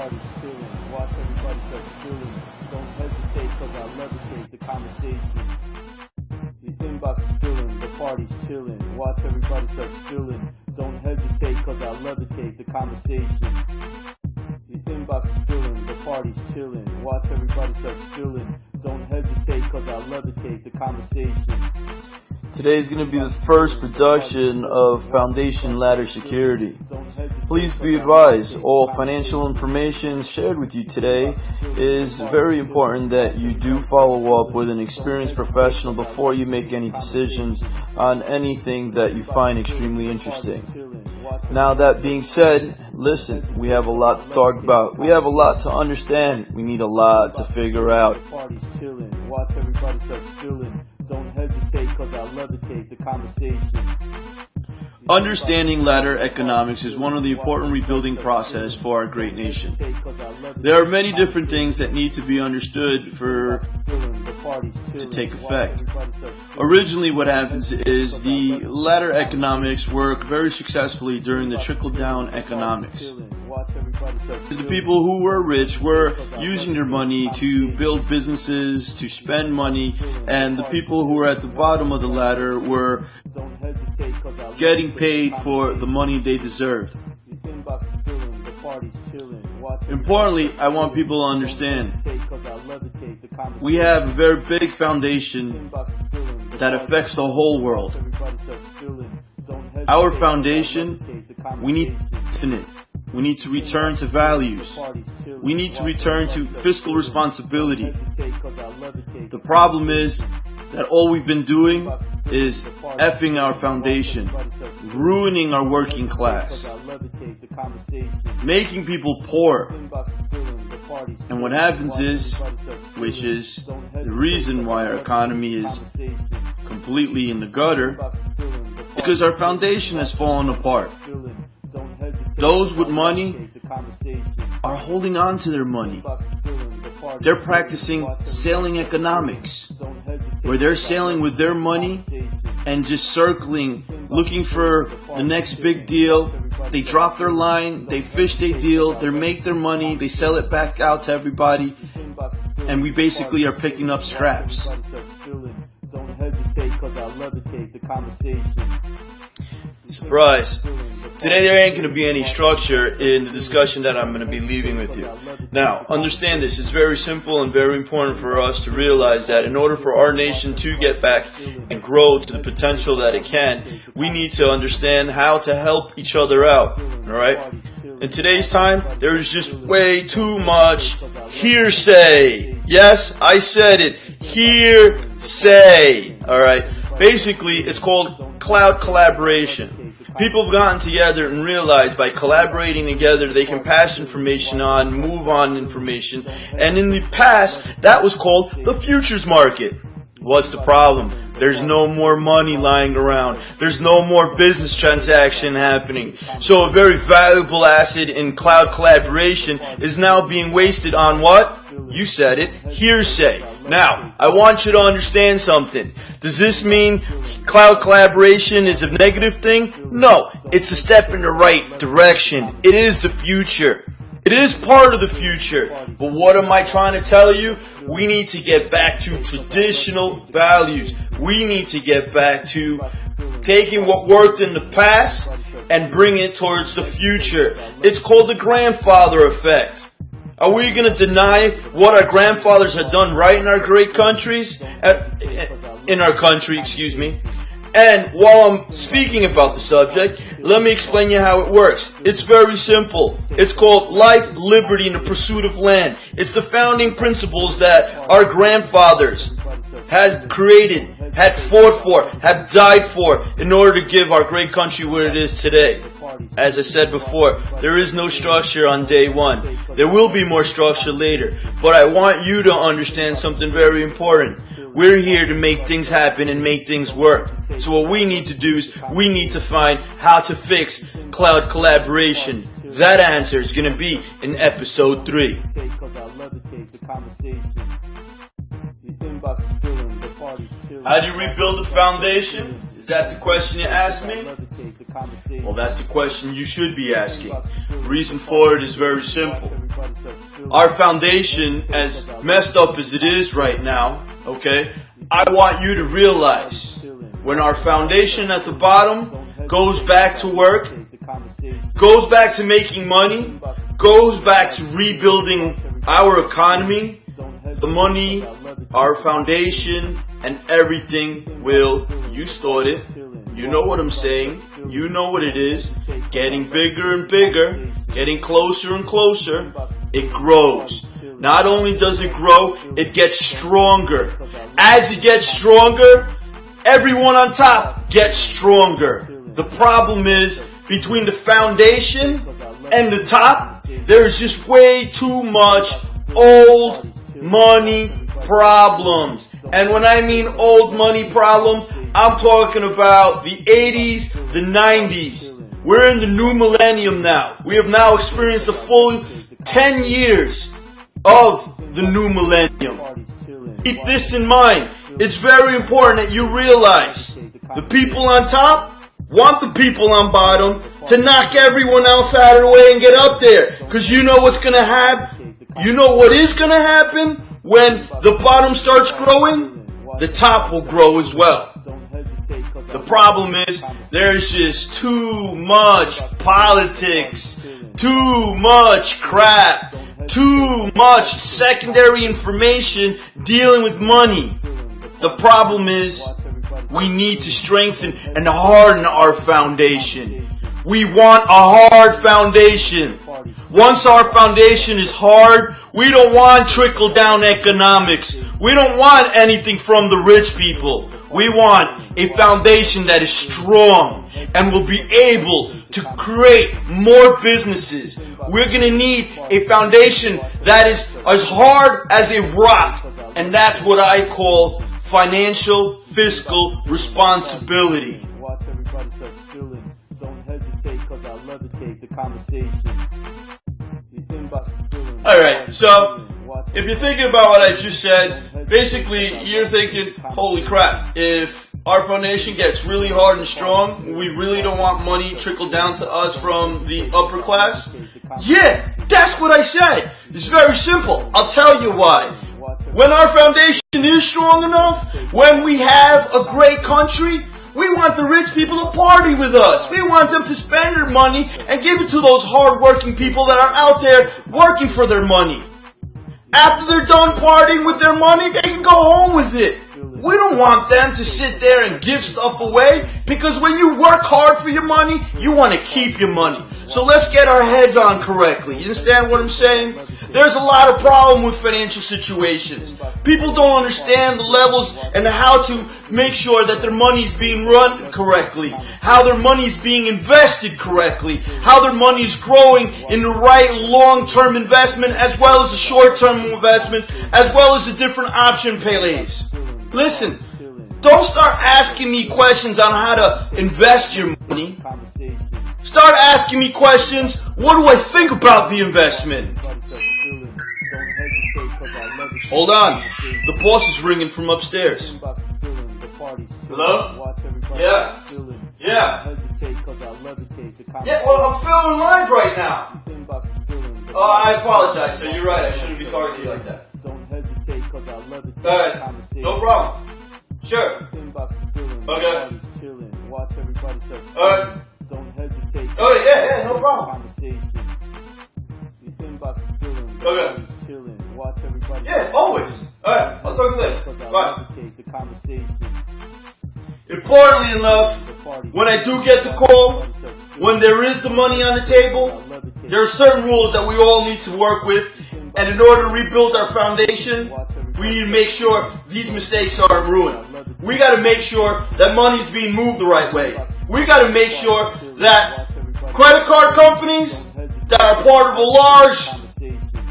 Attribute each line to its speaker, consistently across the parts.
Speaker 1: party's chillin'. Watch everybody start chillin'. Don't hesitate, cause I levitate the conversation. You think about spillin', the party's chillin'. Watch everybody start chillin'. Don't hesitate, cause I levitate the conversation. You think about spillin', the party's chillin'. Watch everybody start chillin'. Don't hesitate, cause I levitate the conversation.
Speaker 2: Today is going to be the first production of Foundation Ladder Security. Please be advised, all financial information shared with you today is very important that you do follow up with an experienced professional before you make any decisions on anything that you find extremely interesting. Now, that being said, listen, we have a lot to talk about. We have a lot to understand. We need a lot to figure out.
Speaker 1: Watch everybody start chillin'. Don't hesitate, cause I levitate the conversation.
Speaker 2: Understanding ladder economics is one of the important rebuilding process for our great nation. There are many different things that need to be understood for to take effect. Originally, what happens is the ladder economics work very successfully during the trickle-down economics. The people who were rich were using their money to build businesses, to spend money, and the people who were at the bottom of the ladder were getting paid for the money they deserved. Importantly, I want people to understand, we have a very big foundation that affects the whole world. Our foundation, we need infinite. We need to return to values. We need to return to fiscal responsibility. The problem is that all we've been doing is effing our foundation, ruining our working class, making people poor. And what happens is, which is the reason why our economy is completely in the gutter, because our foundation has fallen apart. Those with money are holding on to their money. They're practicing sailing economics, where they're sailing with their money and just circling, looking for the next big deal. They drop their line, they fish their deal, they make their money, they sell it back out to everybody, and we basically are picking up scraps. Surprise. Today there ain't going to be any structure in the discussion that I'm going to be leaving with you. Now, understand this. It's very simple and very important for us to realize that in order for our nation to get back and grow to the potential that it can, we need to understand how to help each other out. Alright? In today's time, there is just way too much hearsay. Yes, I said it. Hearsay. Alright? Basically, it's called cloud collaboration. People have gotten together and realized by collaborating together they can pass information on, move on information, and in the past that was called the futures market. What's the problem? There's no more money lying around. There's no more business transaction happening. So a very valuable asset in cloud collaboration is now being wasted on what? You said it, hearsay. Now, I want you to understand something. Does this mean cloud collaboration is a negative thing? No, it's a step in the right direction. It is the future. It is part of the future. But what am I trying to tell you? We need to get back to traditional values. We need to get back to taking what worked in the past and bring it towards the future. It's called the grandfather effect. Are we going to deny what our grandfathers had done right in our great countries? In our country, excuse me. And while I'm speaking about the subject, let me explain you how it works. It's very simple. It's called life, liberty, and the pursuit of land. It's the founding principles that our grandfathers had created, had fought for, had died for in order to give our great country what it is today. As I said before, there is no structure on day one. There will be more structure later. But I want you to understand something very important. We're here to make things happen and make things work. So what we need to do is we need to find how to fix cloud collaboration. That answer is going to be in episode 3. How do you rebuild a foundation? Is that the question you asked me? Well, that's the question you should be asking. The reason for it is very simple. our foundation, as messed up as it is right now, okay, I want you to realize when our foundation at the bottom goes back to work, goes back to making money, goes back to rebuilding our economy, the money, our foundation, and everything will, you thought it, you know what I'm saying, you know what it is, getting bigger and bigger, getting closer and closer, it grows. Not only does it grow, it gets stronger. As it gets stronger, everyone on top gets stronger. The problem is, between the foundation and the top, there is just way too much old money problems. And when I mean old money problems, I'm talking about the 80s, the 90s. We're in the new millennium now. We have now experienced a full 10 years of the new millennium. Keep this in mind. It's very important that you realize the people on top want the people on bottom to knock everyone else out of the way and get up there. Because you know what's going to happen? You know what is going to happen when the bottom starts growing? The top will grow as well. The problem is there's just too much politics, too much crap, too much secondary information dealing with money. The problem is we need to strengthen and harden our foundation. We want a hard foundation. Once our foundation is hard, we don't want trickle-down economics. We don't want anything from the rich people. We want a foundation that is strong and will be able to create more businesses. We're going to need a foundation that is as hard as a rock. And that's what I call financial fiscal responsibility.
Speaker 1: Watch everybody start spilling. Don't hesitate because I'll levitate the conversation. You think about spilling.
Speaker 2: Alright, so if you're thinking about what I just said, basically you're thinking, holy crap, if our foundation gets really hard and strong, we really don't want money trickled down to us from the upper class? Yeah, that's what I said. It's very simple. I'll tell you why. When our foundation is strong enough, when we have a great country, we want the rich people to party with us. We want them to spend their money and give it to those hard-working people that are out there working for their money. After they're done partying with their money, they can go home with it. We don't want them to sit there and give stuff away, because when you work hard for your money, you want to keep your money. So let's get our heads on correctly. You understand what I'm saying? There's a lot of problem with financial situations. People don't understand the levels and how to make sure that their money is being run correctly, how their money is being invested correctly, how their money is growing in the right long-term investment as well as the short-term investments, as well as the different option plays. Listen, don't start asking me questions on how to invest your money. Start asking me questions, what do I think about the investment? Hold on, the boss is ringing from upstairs. Hello? Yeah. Yeah. Yeah, well, I'm filming live right now. Oh, I apologize, sir. You're right. I shouldn't be talking to you like that. Alright, no problem. Sure. Okay. Alright. Oh, yeah, no problem. Okay. Yeah, always. Alright, I'll talk to you later. Bye. Importantly enough, when I do get the call, when there is the money on the table, there are certain rules that we all need to work with, and in order to rebuild our foundation, we need to make sure these mistakes aren't ruined. We got to make sure that money's being moved the right way. We got to make sure that credit card companies that are part of a large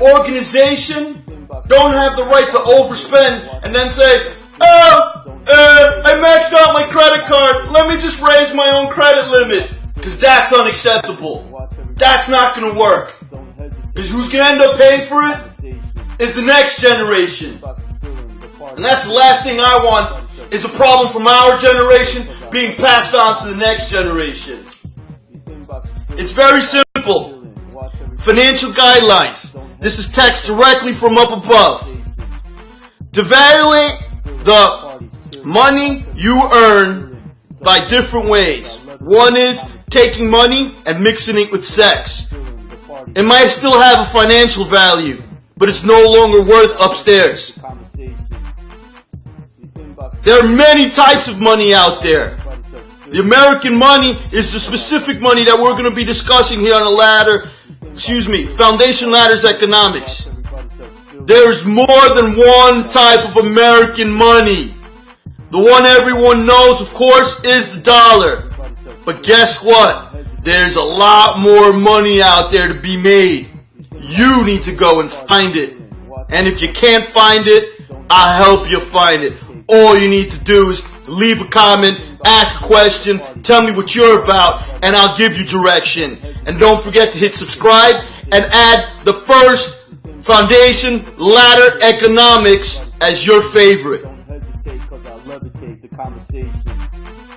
Speaker 2: organization don't have the right to overspend and then say, I maxed out my credit card, let me just raise my own credit limit. Because that's unacceptable. That's not going to work. Because who's going to end up paying for it is the next generation. And that's the last thing I want, is a problem from our generation being passed on to the next generation. It's very simple. Financial guidelines. This is text directly from up above. Devaluing the money you earn by different ways. One is taking money and mixing it with sex. It might still have a financial value, but it's no longer worth upstairs. There are many types of money out there. The American money is the specific money that we're going to be discussing here on Foundation Ladders Economics. There's more than one type of American money. The one everyone knows, of course, is the dollar. But guess what? There's a lot more money out there to be made. You need to go and find it. And if you can't find it, I'll help you find it. All you need to do is leave a comment, ask a question, tell me what you're about, and I'll give you direction. And don't forget to hit subscribe and add the first Foundation Ladder Economics as your favorite.
Speaker 1: Don't hesitate, cause I levitate the conversation.